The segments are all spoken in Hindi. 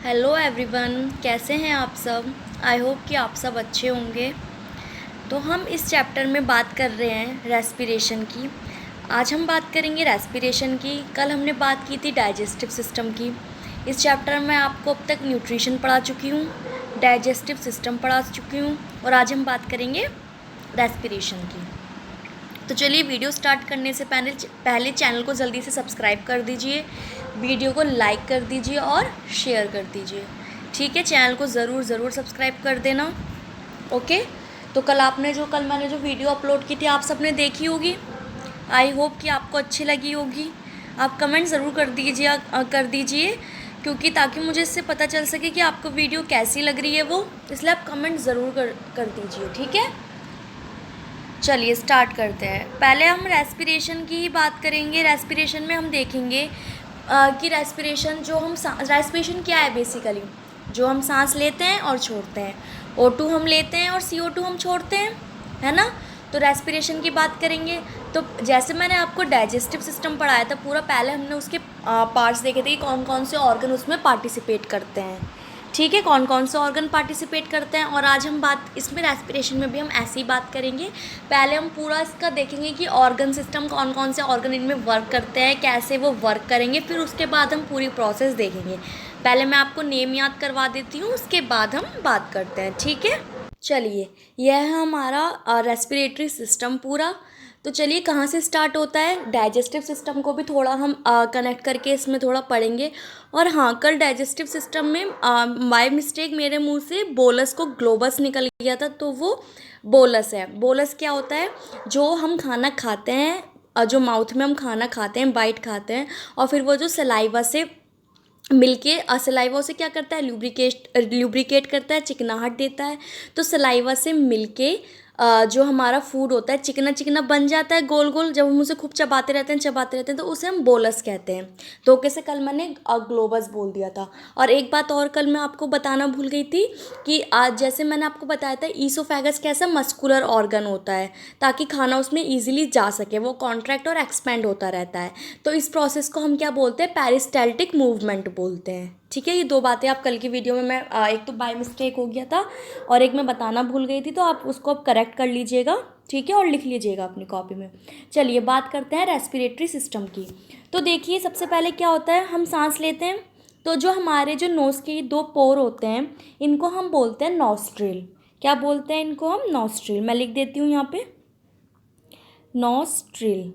हेलो एवरीवन, कैसे हैं आप सब। आई होप कि आप सब अच्छे होंगे। तो हम इस चैप्टर में बात कर रहे हैं रेस्पिरेशन की। आज हम बात करेंगे रेस्पिरेशन की। कल हमने बात की थी डाइजेस्टिव सिस्टम की। इस चैप्टर में आपको अब तक न्यूट्रिशन पढ़ा चुकी हूँ, डाइजेस्टिव सिस्टम पढ़ा चुकी हूँ और आज हम बात करेंगे रेस्पिरेशन की। तो चलिए वीडियो स्टार्ट करने से पहले चैनल को जल्दी से सब्सक्राइब कर दीजिए, वीडियो को लाइक कर दीजिए और शेयर कर दीजिए। ठीक है, चैनल को ज़रूर सब्सक्राइब कर देना। ओके। तो कल मैंने जो वीडियो अपलोड की थी आप सबने देखी होगी। आई होप कि आपको अच्छी लगी होगी। आप कमेंट ज़रूर कर दीजिए क्योंकि ताकि मुझे इससे पता चल सके कि आपको वीडियो कैसी लग रही है वो, इसलिए आप कमेंट ज़रूर कर दीजिए। ठीक है, चलिए स्टार्ट करते हैं। पहले हम रेस्पिरेशन की ही बात करेंगे। रेस्पिरेशन में हम देखेंगे कि रेस्पिरेशन क्या है। बेसिकली जो हम सांस लेते हैं और छोड़ते हैं, O2 हम लेते हैं और CO2 हम छोड़ते हैं, है ना। तो रेस्पिरेशन की बात करेंगे। तो जैसे मैंने आपको डाइजेस्टिव सिस्टम पढ़ाया था पूरा, पहले हमने उसके पार्ट्स देखे थे कि कौन कौन से ऑर्गन उसमें पार्टिसिपेट करते हैं। ठीक है, कौन कौन से ऑर्गन पार्टिसिपेट करते हैं। और आज हम बात इसमें रेस्पिरेशन में भी हम ऐसी ही बात करेंगे। पहले हम पूरा इसका देखेंगे कि ऑर्गन सिस्टम कौन कौन से ऑर्गन इनमें वर्क करते हैं, कैसे वो वर्क करेंगे, फिर उसके बाद हम पूरी प्रोसेस देखेंगे। पहले मैं आपको नेम याद करवा देती हूँ, उसके बाद हम बात करते हैं। ठीक है, चलिए यह है हमारा रेस्पिरेटरी सिस्टम पूरा। तो चलिए कहाँ से स्टार्ट होता है। डाइजेस्टिव सिस्टम को भी थोड़ा हम कनेक्ट करके इसमें थोड़ा पढ़ेंगे। और हाँ, कल डाइजेस्टिव सिस्टम में बाय मिस्टेक मेरे मुंह से बोलस को ग्लोबस निकल गया था, तो वो बोलस है। बोलस क्या होता है, जो हम खाना खाते हैं, जो माउथ में हम खाना खाते हैं, बाइट खाते हैं, और फिर वो जो सलाइवा से मिलके सलाइवा से क्या करता है, ल्यूब्रिकेट करता है, चिकनाहट देता है। तो सलाइवा से मिलके जो हमारा फूड होता है चिकना चिकना बन जाता है, गोल गोल। जब हम उसे खूब चबाते रहते हैं तो उसे हम बोलस कहते हैं। तो कैसे कल मैंने ग्लोबस बोल दिया था। और एक बात और कल मैं आपको बताना भूल गई थी कि आज जैसे मैंने आपको बताया था ईसोफेगस कैसा मस्कुलर ऑर्गन होता है, ताकि खाना उसमें ईजिली जा सके, वो कॉन्ट्रैक्ट और एक्सपेंड होता रहता है। तो इस प्रोसेस को हम क्या बोलते हैं, पेरिस्टाल्टिक मूवमेंट बोलते हैं। ठीक है, ये दो बातें आप कल की वीडियो में मैं एक तो बाय मिस्टेक हो गया था और एक मैं बताना भूल गई थी, तो आप उसको अब करेक्ट कर लीजिएगा। ठीक है, और लिख लीजिएगा अपनी कॉपी में। चलिए बात करते हैं रेस्पिरेटरी सिस्टम की। तो देखिए सबसे पहले क्या होता है, हम सांस लेते हैं तो जो हमारे जो नोज़ के दो पोर होते हैं इनको हम बोलते हैं नॉस्ट्रिल। क्या बोलते हैं इनको हम, नॉस्ट्रिल। मैं लिख देती हूँ यहाँ पे, नॉस्ट्रिल।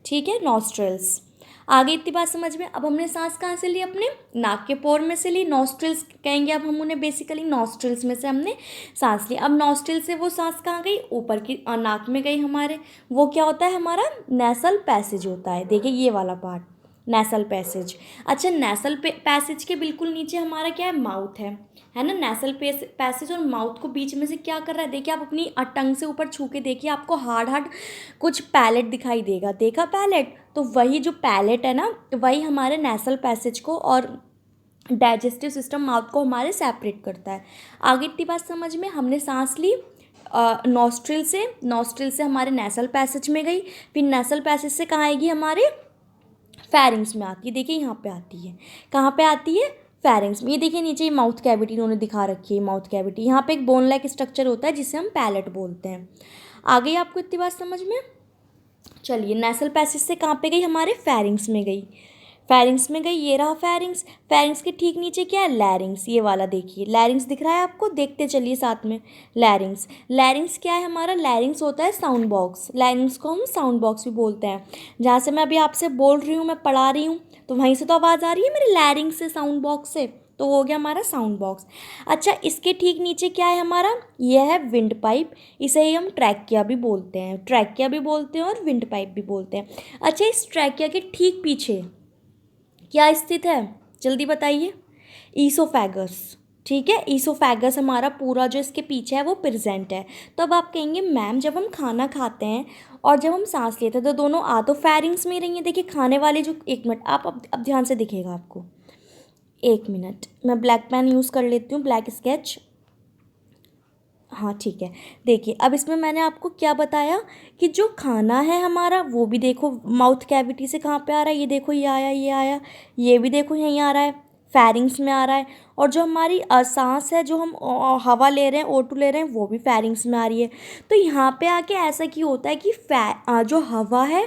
ठीक है, नॉस्ट्रिल्स। आगे इतनी बात समझ में। अब हमने सांस कहाँ से ली, अपने नाक के पोर में से ली, नॉस्ट्रिल्स कहेंगे अब हम उन्हें। बेसिकली नॉस्ट्रिल्स में से हमने सांस ली। अब नॉस्ट्रिल से वो सांस कहाँ गई, ऊपर की नाक में गई हमारे। वो क्या होता है, हमारा नेसल पैसेज होता है। देखिए ये वाला पार्ट, नेसल पैसेज। अच्छा, नेसल पैसेज के बिल्कुल नीचे हमारा क्या है, माउथ है ना। नेसल पैसेज और माउथ को बीच में से क्या कर रहा है, देखिए आप अपनी टंग से ऊपर छू के देखिए, आपको हार्ड हार्ड कुछ पैलेट दिखाई देगा। देखा पैलेट, तो वही जो पैलेट है ना, वही हमारे नेसल पैसेज को और डाइजेस्टिव सिस्टम माउथ को हमारे सेपरेट करता है। आगे इतनी बात समझ में। हमने सांस ली नॉस्ट्रिल से हमारे नेसल पैसेज में गई, फिर नेसल पैसेज से कहाँ आएगी, हमारे फेरिंग्स में आती है। देखिए यहाँ पे आती है, कहाँ पे आती है, फेरिंग्स में। ये देखिए नीचे माउथ कैविटी इन्होंने दिखा रखी है, माउथ कैविटी। यहाँ पे एक बोन लाइक स्ट्रक्चर होता है जिसे हम पैलेट बोलते हैं। आ गई आपको इतनी बात समझ में। चलिए नेसल पैसेज से कहाँ पे गई, हमारे फेरिंग्स में गई। फेरिंग्स में गई, ये रहा फेरिंग्स। फेरिंग्स के ठीक नीचे क्या है, लैरिंग्स। ये वाला देखिए, लैरिंग्स दिख रहा है आपको, देखते चलिए साथ में। लैरिंग्स, लैरिंग्स क्या है हमारा, लैरिंग्स होता है साउंड बॉक्स। लैरिंग्स को हम साउंड बॉक्स भी बोलते हैं। जहाँ से मैं अभी आपसे बोल रही हूँ, मैं पढ़ा रही हूँ, तो वहीं से तो आवाज़ आ रही है मेरे लैरिंग्स से, साउंड बॉक्स से, तो हो गया हमारा साउंड बॉक्स। अच्छा, इसके ठीक नीचे क्या है हमारा, यह है विंड पाइप। इसे ही हम ट्रैकिया भी बोलते हैं, ट्रैकिया भी बोलते हैं और विंड पाइप भी बोलते हैं। अच्छा, इस ट्रैकिया के ठीक पीछे क्या स्थित है, जल्दी बताइए, ईसोफेगस। ठीक है, ईसोफेगस हमारा पूरा जो इसके पीछे है वो प्रेजेंट है। तो अब आप कहेंगे मैम जब हम खाना खाते हैं और जब हम सांस लेते हैं तो दोनों आ तो फेरिंग्स में ही रही है। देखिए खाने वाले जो, एक मिनट आप अब ध्यान से दिखेगा आपको, एक मिनट मैं ब्लैक पेन यूज़ कर लेती हूँ, ब्लैक स्केच। हाँ ठीक है। देखिए अब इसमें मैंने आपको क्या बताया कि जो खाना है हमारा वो भी देखो माउथ कैविटी से कहाँ पे आ रहा है, ये देखो ये आया ये आया, ये भी देखो यहीं आ रहा है, फेरिंग्स में आ रहा है। और जो हमारी सांस है, जो हम हवा ले रहे हैं, O2 ले रहे हैं, वो भी फेरिंग्स में आ रही है। तो यहाँ पे आके ऐसा क्यों होता है कि जो हवा है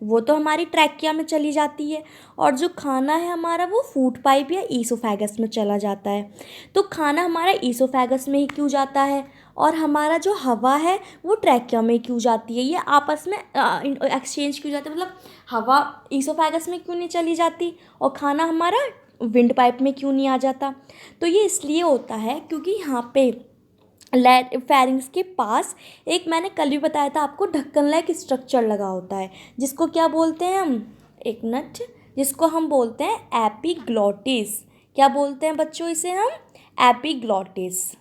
वो तो हमारी ट्रैकिया में चली जाती है, और जो खाना है हमारा वो फूड पाइप या ईसोफेगस में चला जाता है। तो खाना हमारा ईसोफेगस में ही क्यों जाता है, और हमारा जो हवा है वो ट्रैकिया में क्यों जाती है, ये आपस में एक्सचेंज क्यों जाता है, मतलब हवा ईसोफेगस में क्यों नहीं चली जाती और खाना हमारा विंड पाइप में क्यों नहीं आ जाता। तो ये इसलिए होता है क्योंकि यहाँ पे फेरिंग्स के पास एक, मैंने कल भी बताया था आपको, ढक्कन लाइक स्ट्रक्चर लगा होता है, जिसको क्या बोलते हैं हम, एक मिनट, जिसको हम बोलते हैं एपिग्लॉटिस। क्या बोलते हैं बच्चों इसे हम, एपिग्लॉटिस।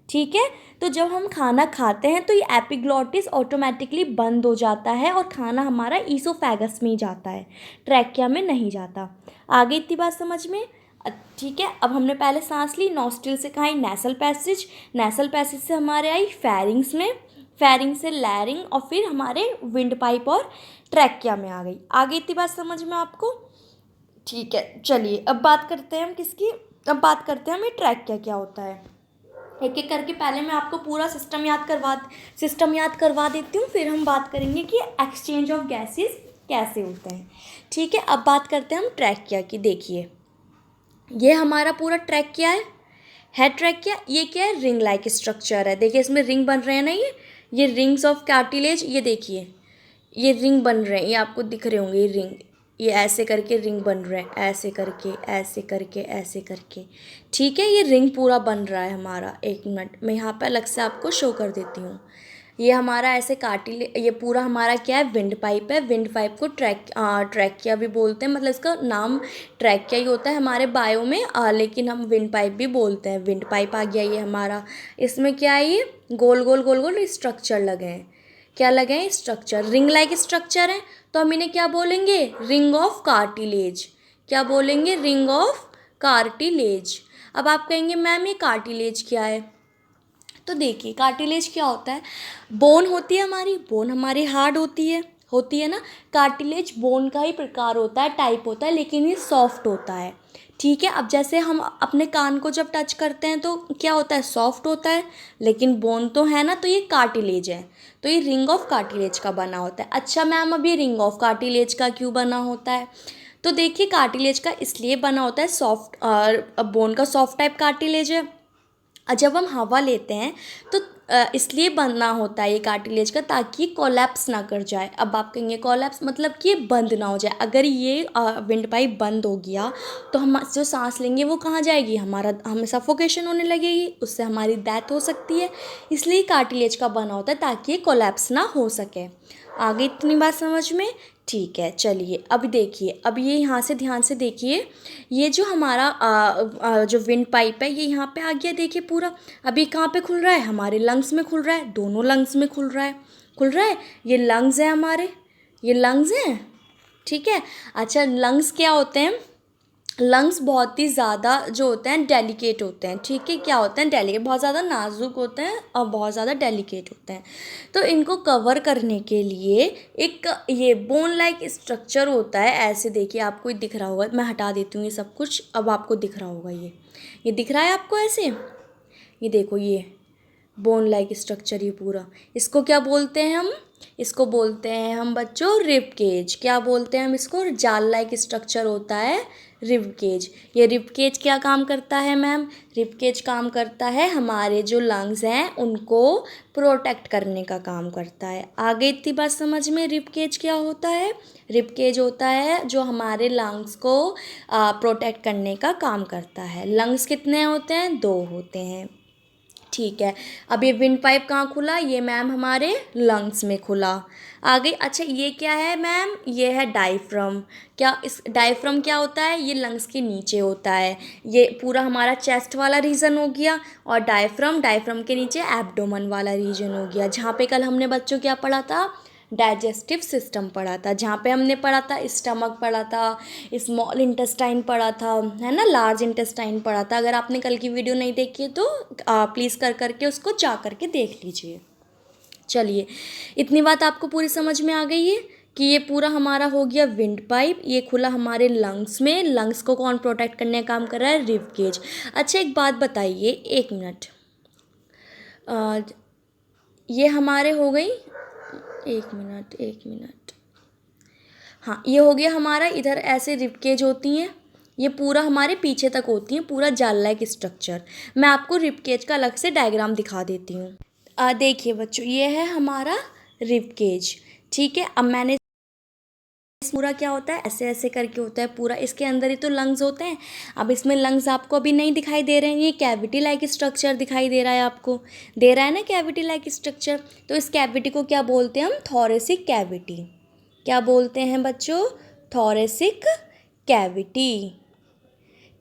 ठीक है। तो जब हम खाना खाते हैं तो ये एपिग्लॉटिस ऑटोमेटिकली बंद हो जाता है और खाना हमारा ईसोफेगस में ही जाता है, ट्रैकिया में नहीं जाता। आगे इतनी बात समझ में। ठीक है। अब हमने पहले सांस ली, नॉस्ट्रिल से कहाँ आई, नेसल पैसेज, नेसल पैसेज से हमारे आई फेरिंग्स में, फेरिंग से लैरिंग, और फिर हमारे विंड पाइप और ट्रैकिया में आ गई। आगे इतनी बात समझ में आपको। ठीक है, चलिए अब बात करते हैं हम किसकी, अब बात करते हैं हमें ट्रैकिया क्या होता है। एक एक करके पहले मैं आपको पूरा सिस्टम याद करवा देती हूँ, फिर हम बात करेंगे कि एक्सचेंज ऑफ गैसेस कैसे होते हैं। ठीक है। अब बात करते हैं हम ट्रैकिया की। देखिए ये हमारा पूरा ट्रैकिया है ट्रैकिया। ये क्या है, रिंग लाइक स्ट्रक्चर है। देखिए इसमें रिंग बन रहे हैं ना, ये रिंग्स ऑफ कार्टिलेज, ये देखिए ये रिंग बन रहे हैं, ये आपको दिख रहे होंगे, ये रिंग, ये ऐसे करके रिंग बन रहे हैं, ऐसे करके ऐसे करके ऐसे करके। ठीक है, ये रिंग पूरा बन रहा है हमारा। एक मिनट मैं यहाँ पे अलग से आपको शो कर देती हूँ। ये हमारा ऐसे ये पूरा हमारा क्या है, विंड पाइप है। विंड पाइप को ट्रैकिया भी बोलते हैं, मतलब इसका नाम ट्रैकिया ही होता है हमारे बायो में, लेकिन हम विंड पाइप भी बोलते हैं। विंड पाइप आ गया ये हमारा। इसमें क्या है, ये गोल गोल गोल गोल स्ट्रक्चर लगे हैं। क्या लगे हैं, स्ट्रक्चर, रिंग लाइक स्ट्रक्चर है, तो हम इन्हें क्या बोलेंगे, रिंग ऑफ कार्टिलेज। क्या बोलेंगे, रिंग ऑफ कार्टिलेज। अब आप कहेंगे मैम ये कार्टिलेज क्या है, तो देखिए कार्टिलेज क्या होता है, बोन होती है हमारी, बोन हमारी हार्ड होती है ना। कार्टिलेज बोन का ही प्रकार होता है, टाइप होता है, लेकिन ये सॉफ्ट होता है। ठीक है। अब जैसे हम अपने कान को जब टच करते हैं तो क्या होता है, सॉफ्ट होता है, लेकिन बोन तो है ना, तो ये कार्टिलेज है, तो ये रिंग ऑफ कार्टिलेज का बना होता है। अच्छा मैम अब ये रिंग ऑफ कार्टिलेज का क्यों बना होता है, तो देखिए कार्टिलेज का इसलिए बना होता है, सॉफ्ट, बोन का सॉफ्ट टाइप कार्टिलेज है। जब हम हवा लेते हैं तो इसलिए बनना होता है ये कार्टिलेज का, ताकि कोलैप्स ना कर जाए। अब आप कहेंगे कोलैप्स मतलब कि ये बंद ना हो जाए। अगर ये विंड पाइप बंद हो गया तो हम जो सांस लेंगे वो कहाँ जाएगी, हमें सफोकेशन होने लगेगी, उससे हमारी डेथ हो सकती है। इसलिए कार्टिलेज का बना होता है ताकि ये कोलैप्स ना हो सके। आगे इतनी बात समझ में। ठीक है, चलिए अब देखिए, अब ये यहाँ से ध्यान से देखिए, ये जो हमारा जो विंड पाइप है ये यहाँ पे आ गया। देखिए पूरा अभी कहाँ पे खुल रहा है, हमारे लंग्स में खुल रहा है, दोनों लंग्स में खुल रहा है। ये लंग्स हैं हमारे, ये लंग्स हैं। ठीक है। अच्छा लंग्स क्या होते हैं, लंग्स बहुत ही ज़्यादा जो होते हैं डेलिकेट होते हैं। ठीक है, क्या होते हैं, डेलिकेट, बहुत ज़्यादा नाजुक होते हैं और बहुत ज़्यादा डेलिकेट होते हैं। तो इनको कवर करने के लिए एक ये बोन लाइक स्ट्रक्चर होता है। ऐसे देखिए आपको दिख रहा होगा, मैं हटा देती हूँ ये सब कुछ, अब आपको दिख रहा होगा, ये दिख रहा है आपको ऐसे, ये देखो ये बोन लाइक स्ट्रक्चर, ये पूरा, इसको क्या बोलते हैं हम, इसको बोलते हैं हम बच्चों रिब केज। क्या बोलते हैं हम इसको, जाल लाइक स्ट्रक्चर होता है रिब केज। ये रिब केज क्या काम करता है मैम, रिब केज काम करता है हमारे जो लंग्स हैं उनको प्रोटेक्ट करने का काम करता है। आगे इतनी बात समझ में, रिब केज क्या होता है, रिब केज होता है जो हमारे लंग्स को प्रोटेक्ट करने का काम करता है। लंग्स कितने होते हैं, 2 होते हैं। ठीक है। अब ये विंड पाइप कहाँ खुला, ये मैम हमारे लंग्स में खुला। आगे अच्छा ये क्या है मैम, ये है डायफ्रम। क्या इस डायफ्रम क्या होता है, ये लंग्स के नीचे होता है, ये पूरा हमारा चेस्ट वाला रीजन हो गया, और डायफ्रम के नीचे एब्डोमन वाला रीजन हो गया, जहाँ पे कल हमने बच्चों क्या पढ़ा था, डाइजेस्टिव सिस्टम पढ़ा था, जहाँ पे हमने पढ़ा था स्टमक पढ़ा था, स्मॉल इंटेस्टाइन पढ़ा था, है ना, लार्ज इंटेस्टाइन पढ़ा था। अगर आपने कल की वीडियो नहीं देखी है तो प्लीज़ कर करके उसको जा करके देख लीजिए। चलिए, इतनी बात आपको पूरी समझ में आ गई है कि ये पूरा हमारा हो गया विंड पाइप, ये खुला हमारे लंग्स में। लंग्स को कौन प्रोटेक्ट करने का काम कर रहा है? Rib cage. अच्छा, एक बात बताइए, 1 मिनट, ये हमारे हो गई, 1 मिनट, हाँ, ये हो गया हमारा। इधर ऐसे रिब केज होती हैं, ये पूरा हमारे पीछे तक होती हैं, पूरा जाल लाइक स्ट्रक्चर। मैं आपको रिब केज का अलग से डायग्राम दिखा देती हूँ। देखिए बच्चों, ये है हमारा रिब केज, ठीक है। अब मैंने पूरा क्या होता है, ऐसे ऐसे करके होता है पूरा, इसके अंदर ही तो लंग्स होते हैं। अब इसमें लंग्स आपको अभी नहीं दिखाई दे रहे हैं, ये कैविटी लाइक स्ट्रक्चर दिखाई दे रहा है, आपको दे रहा है ना कैविटी लाइक स्ट्रक्चर। तो इस कैविटी को क्या बोलते हैं हम? Thoracic cavity. क्या बोलते हैं बच्चों? थोरेसिक कैविटी,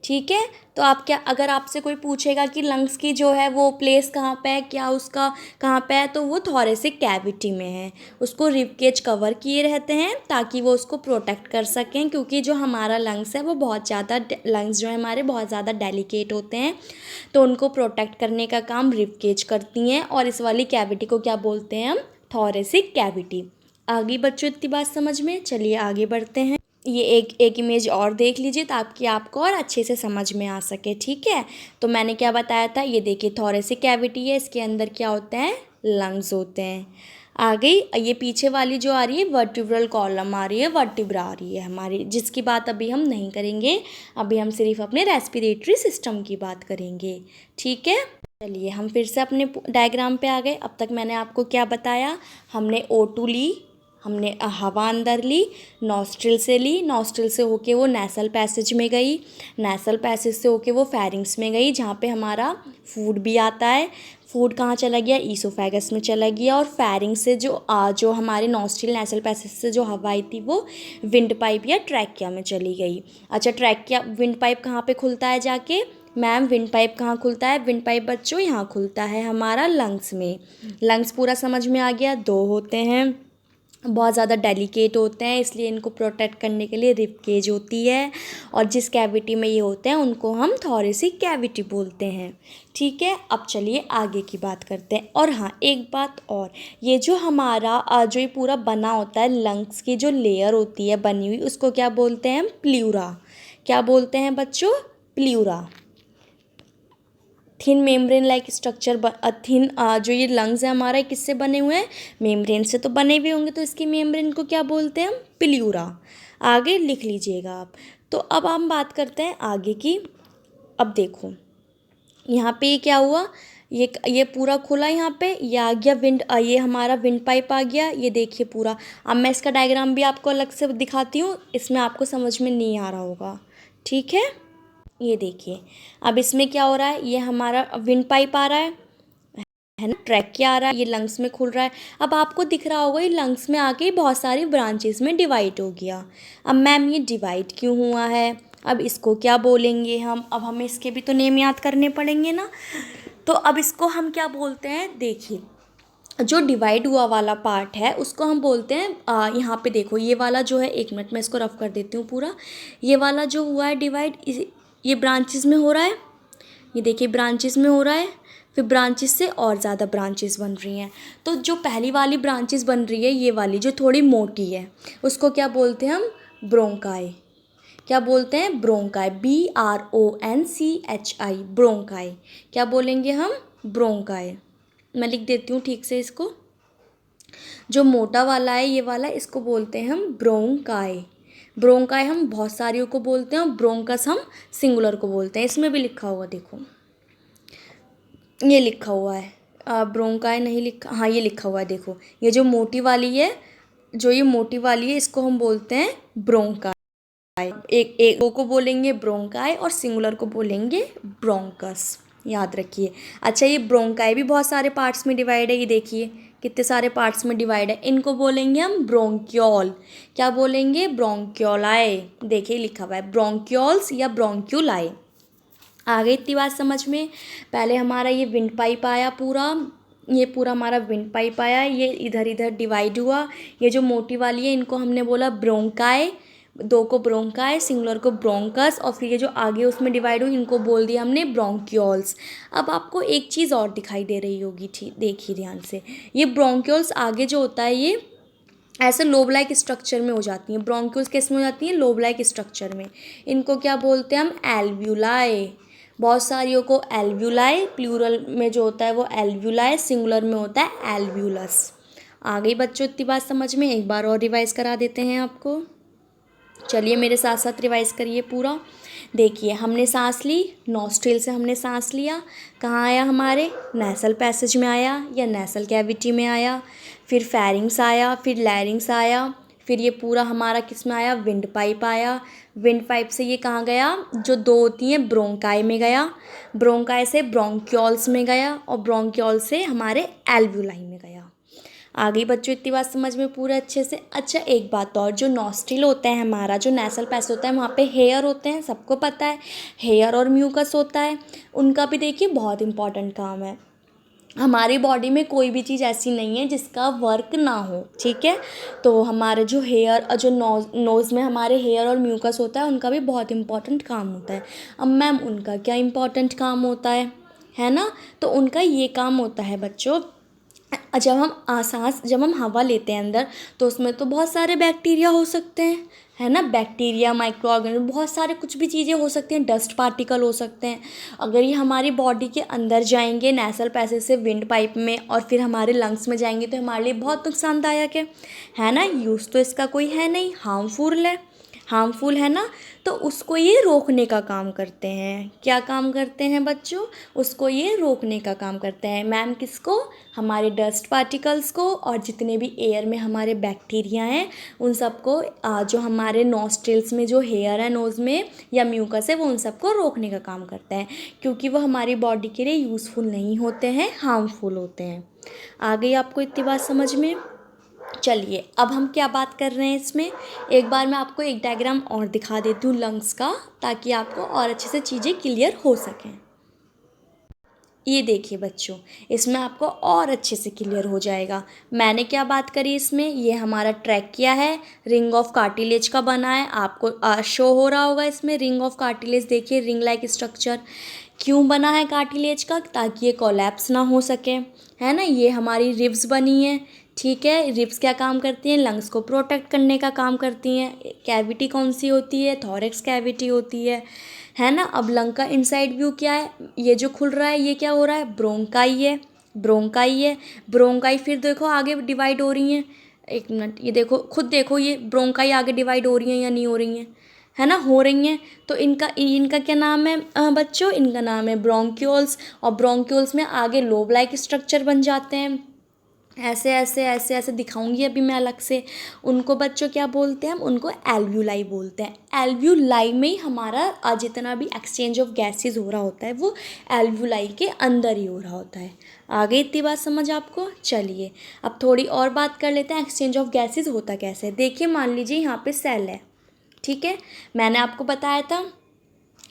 ठीक है। तो आप क्या, अगर आपसे कोई पूछेगा कि लंग्स की जो है वो प्लेस कहाँ पे है, क्या उसका कहाँ पे है, तो वो थोरेसिक कैविटी में है। उसको रिब केज कवर किए रहते हैं ताकि वो उसको प्रोटेक्ट कर सकें, क्योंकि जो हमारा लंग्स है वो बहुत ज़्यादा, लंग्स जो है हमारे बहुत ज़्यादा डेलिकेट होते हैं, तो उनको प्रोटेक्ट करने का काम रिब केज करती हैं। और इस वाली कैविटी को क्या बोलते हैं हम? Thoracic cavity. आगे बच्चों इतनी बात समझ में? चलिए आगे बढ़ते हैं। ये एक इमेज और देख लीजिए ताकि आपको और अच्छे से समझ में आ सके, ठीक है। तो मैंने क्या बताया था, ये देखिए थोरेसिक कैविटी है, इसके अंदर क्या होते हैं? लंग्स होते हैं। आ गई ये पीछे वाली जो आ रही है वर्टिब्रल कॉलम आ रही है, वर्टिब्रा आ रही है हमारी, जिसकी बात अभी हम नहीं करेंगे। अभी हम सिर्फ अपने रेस्पिरेटरी सिस्टम की बात करेंगे, ठीक है। चलिए हम फिर से अपने डायग्राम पे आ गए। अब तक मैंने आपको क्या बताया? हमने O2 ली, हमने हवा अंदर ली, नॉस्ट्रिल से ली, नॉस्ट्रिल से होके वो नेसल पैसेज में गई, नेसल पैसेज से होके वो फेरिंग्स में गई, जहाँ पे हमारा फूड भी आता है। फूड कहाँ चला गया? ईसोफेगस में चला गया। और फेरिंग से जो हमारे नॉस्ट्रिल नेसल पैसेज से जो हवा आई थी वो विंड पाइप या ट्रैकिया में चली गई। अच्छा, ट्रैकिया विंड पाइप कहाँ पे खुलता है जाके? मैम विंड पाइप कहाँ खुलता है? विंड पाइप बच्चों यहाँ खुलता है हमारा लंग्स में। लंग्स पूरा समझ में आ गया? 2 होते हैं, बहुत ज़्यादा डेलिकेट होते हैं, इसलिए इनको प्रोटेक्ट करने के लिए रिब केज होती है। और जिस कैविटी में ये होते हैं उनको हम थोरेसिक कैविटी बोलते हैं, ठीक है। अब चलिए आगे की बात करते हैं। और हाँ, एक बात और, ये जो हमारा जो ये पूरा बना होता है, लंग्स की जो लेयर होती है बनी हुई, उसको क्या बोलते हैं हम? प्ल्यूरा। क्या बोलते हैं बच्चों? Pleura. Thin membrane like structure, thin जो ये लंग्स है हमारा, किससे बने हुए हैं? मेम्ब्रेन से तो बने हुए होंगे, तो इसकी मेम्ब्रेन को क्या बोलते हैं हम? प्ल्यूरा। आगे लिख लीजिएगा आप। तो अब हम बात करते हैं आगे की। अब देखो यहाँ पे ये क्या हुआ, ये पूरा खुला, यहाँ पे ये आ गया ये हमारा विंड पाइप आ गया, ये देखिए पूरा। अब मैं इसका डायग्राम भी आपको अलग से दिखाती हूँ, इसमें आपको समझ में नहीं आ रहा होगा, ठीक है। ये देखिए, अब इसमें क्या हो रहा है, ये हमारा विंड पाइप आ रहा है ना, ट्रैकिया आ रहा है, ये लंग्स में खुल रहा है। अब आपको दिख रहा होगा ये लंग्स में आके बहुत सारी ब्रांचेस में डिवाइड हो गया। अब मैम ये डिवाइड क्यों हुआ है? अब इसको क्या बोलेंगे हम? अब हमें इसके भी तो नेम याद करने पड़ेंगे ना। तो अब इसको हम क्या बोलते हैं? देखिए, जो डिवाइड हुआ वाला पार्ट है उसको हम बोलते हैं, यहाँ पे देखो ये वाला जो है, 1 मिनट में इसको रफ कर देती हूँ पूरा। ये वाला जो हुआ है डिवाइड, ये ब्रांचेस में हो रहा है, ये देखिए ब्रांचेस में हो रहा है, फिर ब्रांचेस से और ज़्यादा ब्रांचेस बन रही हैं। तो जो पहली वाली ब्रांचेस बन रही है, ये वाली जो थोड़ी मोटी है, उसको क्या बोलते हैं हम? ब्रोंकाई। क्या बोलते हैं? Bronchi, BRONCHI, bronchi. क्या बोलेंगे हम? ब्रोंकाई। मैं लिख देती हूँ ठीक से इसको। जो मोटा वाला है ये वाला, इसको बोलते हैं हम ब्रोंकाई। ब्रोंकाई हम बहुत सारियों को बोलते हैं, और ब्रोंकस हम सिंगुलर को बोलते हैं। इसमें भी लिखा होगा, देखो ये लिखा हुआ है, ब्रोंकाई नहीं लिखा, हाँ ये लिखा हुआ है, देखो ये जो मोटी वाली है, जो ये मोटी वाली है, इसको हम बोलते हैं ब्रोंकाई। एक को बोलेंगे ब्रोंकाई और सिंगुलर को बोलेंगे ब्रोंकस, याद रखिए। अच्छा, ये ब्रोंकाई भी बहुत सारे पार्ट्स में डिवाइड है, ये देखिए कितने सारे पार्ट्स में डिवाइड है। इनको बोलेंगे हम ब्रोंक्योल। क्या बोलेंगे? ब्रोंक्योलाई। देखिए लिखा हुआ है ब्रोंक्योल्स या ब्रोंक्यूलाई। आ गई इतनी बात समझ में? पहले हमारा ये विंड पाइप आया पूरा, ये पूरा हमारा विंड पाइप आया, ये इधर इधर डिवाइड हुआ। ये जो मोटी वाली है इनको हमने बोला ब्रोंकाई, दो को ब्रोंकाई, सिंगुलर को ब्रोंकस, और फिर ये जो आगे उसमें डिवाइड हुई इनको बोल दिया हमने ब्रोंक्यूल्स। अब आपको एक चीज़ और दिखाई दे रही होगी, ठीक देखिए ध्यान से। ये ब्रोंक्यूल्स आगे जो होता है ये ऐसे लोब लाइक स्ट्रक्चर में हो जाती हैं। ब्रोंक्यूल्स किस में हो जाती हैं? लोब लाइक स्ट्रक्चर में। इनको क्या बोलते हैं हम? एल्व्यूलाई। बहुत सारियों को एल्व्यूलाई, प्लूरल में जो होता है वो एल्व्यूलाई, सिंगुलर में होता है एल्व्यूलस। आ गई बच्चों इतनी बात समझ में? एक बार और रिवाइज करा देते हैं आपको। चलिए मेरे साथ साथ रिवाइज करिए पूरा। देखिए हमने सांस ली, नॉस्ट्रिल से हमने सांस लिया, कहाँ आया? हमारे नेसल पैसेज में आया या नेसल कैविटी में आया, फिर फेरिंग्स आया, फिर लैरिंग्स आया, फिर ये पूरा हमारा किस में आया? विंड पाइप आया। विंड पाइप से ये कहाँ गया? जो दो होती हैं ब्रोंकाई में गया, ब्रोंकाई से ब्रोंक्यूल्स में गया, और ब्रोंक्यूल से हमारे एल्व्यूलाई में गया। आ गई बच्चों इतनी बात समझ में पूरा अच्छे से? अच्छा एक बात और, जो नॉस्ट्रिल होता है हमारा, जो नेसल पैस होता है, वहाँ पे हेयर होते हैं, सबको पता है, हेयर और म्यूकस होता है। उनका भी देखिए बहुत इंपॉर्टेंट काम है। हमारी बॉडी में कोई भी चीज़ ऐसी नहीं है जिसका वर्क ना हो, ठीक है। तो हमारे जो हेयर, जो नोज़ में हमारे हेयर और म्यूकस होता है, उनका भी बहुत इंपॉर्टेंट काम होता है। अब मैम उनका क्या इंपॉर्टेंट काम होता है ना? तो उनका ये काम होता है बच्चों, जब हम हवा लेते हैं अंदर, तो उसमें तो बहुत सारे बैक्टीरिया हो सकते हैं, है ना। बैक्टीरिया, माइक्रो ऑर्गेनिज्म, बहुत सारे कुछ भी चीज़ें हो सकती हैं, डस्ट पार्टिकल हो सकते हैं। अगर ये हमारी बॉडी के अंदर जाएंगे नेसल पैसेज से विंड पाइप में, और फिर हमारे लंग्स में जाएंगे, तो हमारे लिए बहुत नुकसानदायक है ना। यूज़ तो इसका कोई है नहीं, हार्मफुल है ना। तो उसको ये रोकने का काम करते हैं। क्या काम करते हैं बच्चों? उसको ये रोकने का काम करते हैं। मैम किसको? हमारे डस्ट पार्टिकल्स को, और जितने भी एयर में हमारे बैक्टीरिया हैं उन सबको, जो हमारे नॉस्ट्रिल्स में जो हेयर है नोज़ में या म्यूकस है, वो उन सबको रोकने का काम करते हैं, क्योंकि वो हमारी बॉडी के लिए यूज़फुल नहीं होते हैं, हार्मफुल होते हैं। आ गई आपको इतनी बात समझ में? चलिए अब हम क्या बात कर रहे हैं इसमें, एक बार मैं आपको एक डायग्राम और दिखा देती हूँ लंग्स का, ताकि आपको और अच्छे से चीज़ें क्लियर हो सकें। ये देखिए बच्चों, इसमें आपको और अच्छे से क्लियर हो जाएगा। मैंने क्या बात करी इसमें, ये हमारा ट्रैकिया है, रिंग ऑफ कार्टिलेज का बना है, आपको शो हो रहा होगा इसमें रिंग ऑफ कार्टिलेज। देखिए रिंग लाइक स्ट्रक्चर क्यों बना है कार्टिलेज का? ताकि ये कोलैप्स ना हो सके, है ना। ये हमारी रिब्स बनी है, ठीक है। रिब्स क्या काम करती हैं? लंग्स को प्रोटेक्ट करने का काम करती हैं। कैविटी कौन सी होती है? थॉरेक्स कैविटी होती है ना। अब लंग का इनसाइड व्यू क्या है? ये जो खुल रहा है ये क्या हो रहा है? ब्रोंकाई फिर देखो आगे डिवाइड हो रही हैं। एक मिनट, ये देखो, खुद देखो, ये ब्रोंकाई आगे डिवाइड हो रही हैं या नहीं हो रही हैं? है ना, हो रही हैं। तो इनका क्या नाम है बच्चों? इनका नाम है ब्रोंक्यूल्स। और ब्रोंक्यूल्स में आगे लोब लाइक स्ट्रक्चर बन जाते हैं। ऐसे ऐसे ऐसे ऐसे दिखाऊंगी अभी मैं अलग से। उनको बच्चों क्या बोलते हैं? हम उनको एल्व्यूलाई बोलते हैं। एल्व्यूलाई में ही हमारा जितना भी एक्सचेंज ऑफ गैसेज हो रहा होता है वो एल्व्यूलाई के अंदर ही हो रहा होता है। आगे इतनी बात समझ आपको? चलिए अब थोड़ी और बात कर लेते हैं, एक्सचेंज ऑफ गैसेज होता कैसे है। देखिए मान लीजिए यहाँ पे सेल है, ठीक है। मैंने आपको बताया था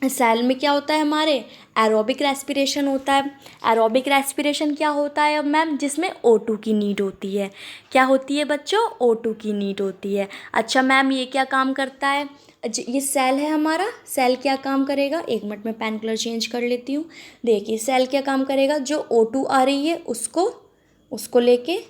सेल में क्या होता है हमारे? एरोबिक रेस्पिरेशन होता है। एरोबिक रेस्पिरेशन क्या होता है अब मैम? जिसमें O2 की नीड होती है। क्या होती है बच्चों? O2 की नीड होती है। अच्छा मैम ये क्या काम करता है? ये सेल है हमारा, सेल क्या काम करेगा? एक मिनट में पेन कलर चेंज कर लेती हूँ। देखिए सेल क्या काम करेगा? जो O2 आ रही है उसको लेके,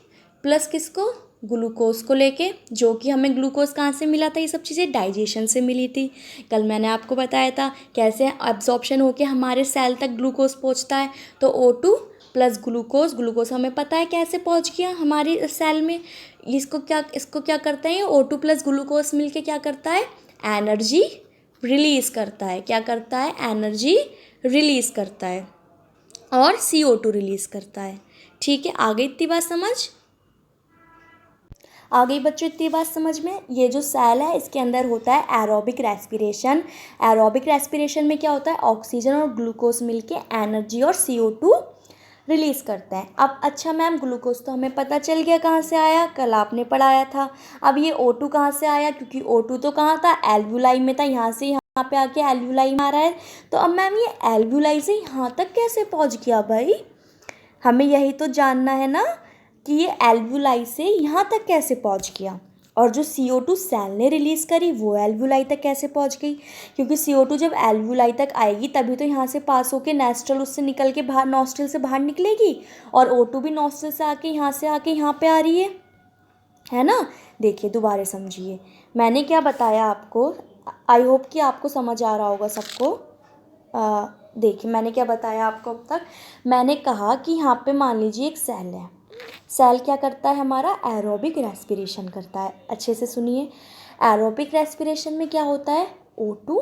प्लस किसको? ग्लूकोज को लेके, जो कि हमें ग्लूकोज कहाँ से मिला था? ये सब चीज़ें डाइजेशन से मिली थी। कल मैंने आपको बताया था कैसे एब्जॉर्प्शन होके हमारे सेल तक ग्लूकोज पहुँचता है। तो O2 प्लस ग्लूकोज हमें पता है कैसे पहुँच गया हमारी सेल में। इसको क्या करता है? O2 प्लस ग्लूकोज मिलके क्या करता है? एनर्जी रिलीज़ करता है। क्या करता है? एनर्जी रिलीज़ करता है, और CO2 रिलीज़ करता है। ठीक है, आ गई इतनी बात समझ? आ गई बच्चों इतनी बात समझ में? ये जो सेल है इसके अंदर होता है एरोबिक रेस्पिरेशन। एरोबिक रेस्पिरेशन में क्या होता है? ऑक्सीजन और ग्लूकोज मिलके एनर्जी और CO2 रिलीज़ करते हैं। अब अच्छा मैम ग्लूकोज तो हमें पता चल गया कहाँ से आया, कल आपने पढ़ाया था। अब ये O2 कहाँ से आया? क्योंकि O2 तो कहाँ था? एल्व्यूलाई में था, यहाँ से यहाँ पे आके एल्व्यूलाई में आ रहा है। तो अब मैम ये एल्व्यूलाई से यहाँ तक कैसे पहुँच गया भाई? हमें यही तो जानना है ना कि ये एल्वुलाई से यहाँ तक कैसे पहुँच गया, और जो CO2 सेल ने रिलीज़ करी वो एल्वुलाई तक कैसे पहुँच गई, क्योंकि CO2 जब एल्वुलाई तक आएगी तभी तो यहाँ से पास होके नॉस्ट्रल उससे निकल के बाहर, नॉस्ट्रल से बाहर निकलेगी, और O2 भी नॉस्ट्रल से आके यहाँ पे आ रही है ना। देखिए दोबारा समझिए, मैंने क्या बताया आपको, आई होप कि आपको समझ आ रहा होगा सबको। देखिए मैंने क्या बताया आपको अब तक। मैंने कहा कि यहाँ पे मान लीजिए एक सेल है, सेल क्या करता है हमारा, एरोबिक रेस्पिरेशन करता है। अच्छे से सुनिए, एरोबिक रेस्पिरेशन में क्या होता है, O2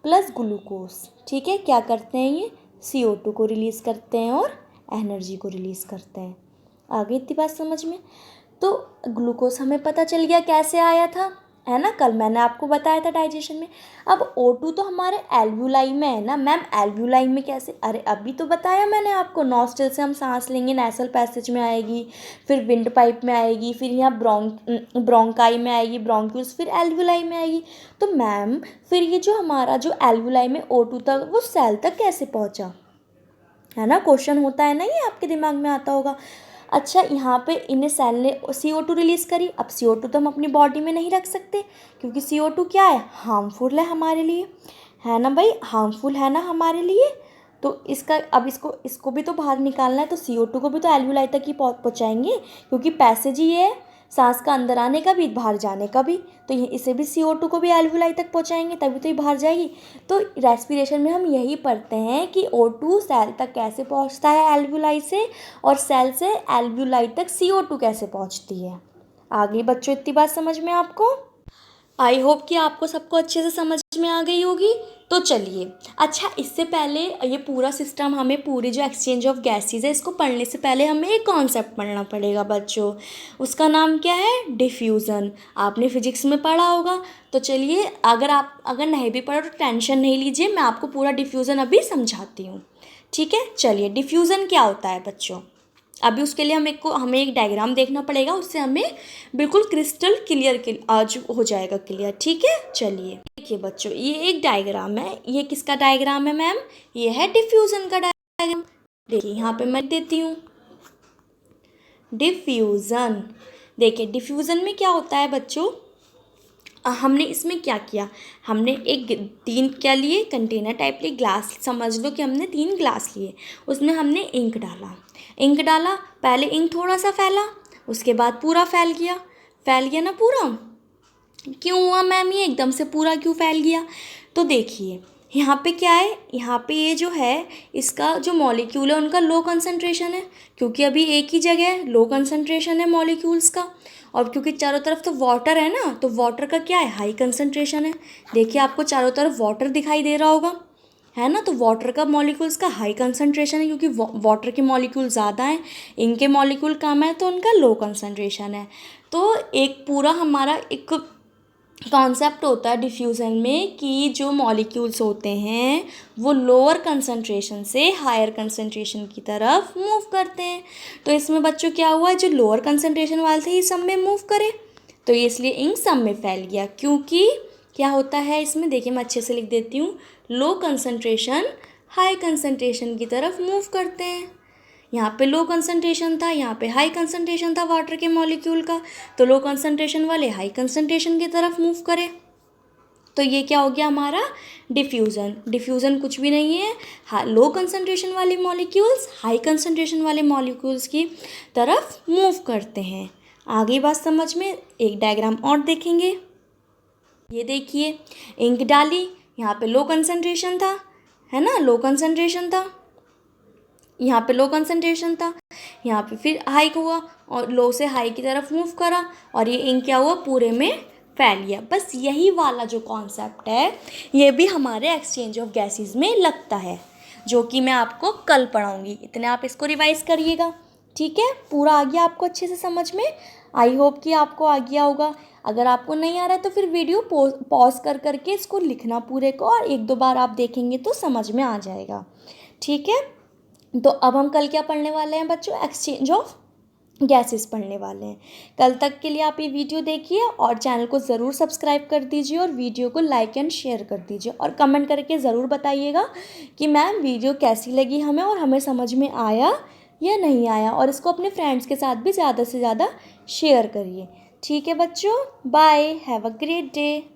प्लस ग्लूकोज, ठीक है, क्या करते हैं ये, CO2 को रिलीज़ करते हैं और एनर्जी को रिलीज़ करते हैं। आगे इतनी बात समझ में। तो ग्लूकोज हमें पता चल गया कैसे आया था, है ना, कल मैंने आपको बताया था डाइजेशन में। अब O2 तो हमारे एल्वुलाई में है ना मैम, एल्वुलाई में कैसे, अरे अभी तो बताया मैंने आपको, नॉस्ट्रल से हम सांस लेंगे, नेसल पैसेज में आएगी, फिर विंड पाइप में आएगी, फिर यहाँ ब्रोंकाई में आएगी, ब्रोंक्यूल्स, फिर एल्वुलाई में आएगी। तो मैम फिर ये जो हमारा जो एल्वुलाई में O2 तक, वो सेल तक कैसे पहुँचा, है ना, क्वेश्चन होता है ना, ये आपके दिमाग में आता होगा। अच्छा, यहाँ पे इन्हें सेल ने CO2 रिलीज़ करी। अब CO2 तो हम अपनी बॉडी में नहीं रख सकते, क्योंकि CO2 क्या है, हार्मफुल है हमारे लिए, है ना भाई, हार्मफुल है ना हमारे लिए। तो इसका अब इसको भी तो बाहर निकालना है, तो CO2 को भी तो एल्वुलाई तक ही पहुँचाएंगे, क्योंकि पैसेज ही है सांस का, अंदर आने का भी बाहर जाने का भी। तो इसे भी CO2 को भी एल्वुलाई तक पहुँचाएंगे, तभी तो ये बाहर जाएगी। तो रेस्पिरेशन में हम यही पढ़ते हैं कि O2 सेल तक कैसे पहुँचता है एल्वुलाई से, और सेल से एल्वुलाई तक CO2 कैसे पहुँचती है। आगे बच्चों इतनी बात समझ में आपको, आई होप कि आपको सबको अच्छे से समझ में आ गई होगी। तो चलिए, अच्छा इससे पहले ये पूरा सिस्टम, हमें पूरी जो एक्सचेंज ऑफ गैसेज है इसको पढ़ने से पहले हमें एक कॉन्सेप्ट पढ़ना पड़ेगा बच्चों। उसका नाम क्या है, डिफ्यूज़न। आपने फिजिक्स में पढ़ा होगा। तो चलिए, अगर नहीं भी पढ़ा तो टेंशन नहीं लीजिए, मैं आपको पूरा डिफ्यूज़न अभी समझाती हूँ, ठीक है। चलिए, डिफ्यूज़न क्या होता है बच्चों, अभी उसके लिए हमें एक डायग्राम देखना पड़ेगा, उससे हमें बिल्कुल क्रिस्टल क्लियर आज हो जाएगा क्लियर, ठीक है। चलिए देखिए बच्चों, ये एक डायग्राम है, ये किसका डायग्राम है मैम, ये है डिफ्यूज़न का डायग्राम। देखिए यहाँ पे मैं देती हूँ डिफ्यूज़न। देखिए डिफ्यूज़न में क्या होता है बच्चों, हमने इसमें क्या किया, हमने एक तीन क्या लिए, कंटेनर टाइप लिए, ग्लास समझ लो कि हमने 3 ग्लास लिए, उसमें हमने इंक डाला। पहले इंक थोड़ा सा फैला, उसके बाद पूरा फैल गया ना पूरा। क्यों हुआ मैम, ये एकदम से पूरा क्यों फैल गया, तो देखिए यहाँ पे क्या है, यहाँ पे ये जो है इसका जो मॉलिक्यूल है उनका लो कंसंट्रेशन है, क्योंकि अभी एक ही जगह है, लो कंसंट्रेशन है मॉलिक्यूल्स का। और क्योंकि चारों तरफ तो वाटर है ना, तो वाटर का क्या है, हाई कंसंट्रेशन है। देखिए आपको चारों तरफ वाटर दिखाई दे रहा होगा, है ना, तो वाटर का मॉलिक्यूल्स का हाई कंसंट्रेशन है, क्योंकि वाटर के मॉलिक्यूल ज़्यादा हैं, इनके मॉलिक्यूल कम है, तो उनका लो कंसंट्रेशन है। तो एक पूरा हमारा एक कॉन्सेप्ट होता है डिफ्यूज़न में कि जो मॉलिक्यूल्स होते हैं वो लोअर कंसंट्रेशन से हायर कंसंट्रेशन की तरफ मूव करते हैं। तो इसमें बच्चों क्या हुआ, जो लोअर कंसंट्रेशन वाले थे ये सब में मूव करे, तो ये इसलिए इंक सब में फैल गया। क्योंकि क्या होता है इसमें, देखिए मैं अच्छे से लिख देती हूँ, लो कंसंट्रेशन हाई कंसंट्रेशन की तरफ मूव करते हैं। यहाँ पे लो कंसंट्रेशन था, यहाँ पे हाई कंसंट्रेशन था वाटर के मॉलिक्यूल का, तो लो कंसंट्रेशन वाले हाई कंसंट्रेशन की तरफ मूव करे। तो ये क्या हो गया हमारा डिफ्यूज़न। डिफ्यूज़न कुछ भी नहीं है, लो कंसंट्रेशन वाले मॉलिक्यूल्स हाई कंसंट्रेशन वाले मॉलिक्यूल्स की तरफ मूव करते हैं। आगे बात समझ में, एक डायग्राम और देखेंगे। ये देखिए, इंक डाली, यहाँ पे लो कंसंट्रेशन था, है ना, लो कंसंट्रेशन था, यहाँ पे लो कंसंट्रेशन था, यहाँ पे फिर हाई हुआ और लो से हाई की तरफ मूव करा, और ये इंक क्या हुआ, पूरे में फैल गया। बस यही वाला जो कॉन्सेप्ट है ये भी हमारे एक्सचेंज ऑफ गैसेस में लगता है, जो कि मैं आपको कल पढ़ाऊँगी। इतने आप इसको रिवाइज़ करिएगा, ठीक है। पूरा आ गया आपको अच्छे से समझ में, आई होप कि आपको आ गया होगा। अगर आपको नहीं आ रहा है तो फिर वीडियो पॉज करके इसको लिखना पूरे को, और 1-2 बार आप देखेंगे तो समझ में आ जाएगा, ठीक है। तो अब हम कल क्या पढ़ने वाले हैं बच्चों, एक्सचेंज ऑफ गैसेस पढ़ने वाले हैं। कल तक के लिए आप ये वीडियो देखिए और चैनल को ज़रूर सब्सक्राइब कर दीजिए, और वीडियो को लाइक एंड शेयर कर दीजिए, और कमेंट करके ज़रूर बताइएगा कि मैम वीडियो कैसी लगी हमें और हमें समझ में आया या नहीं आया, और इसको अपने फ्रेंड्स के साथ भी ज़्यादा से ज़्यादा शेयर करिए। ठीक है बच्चों, bye, have a great day.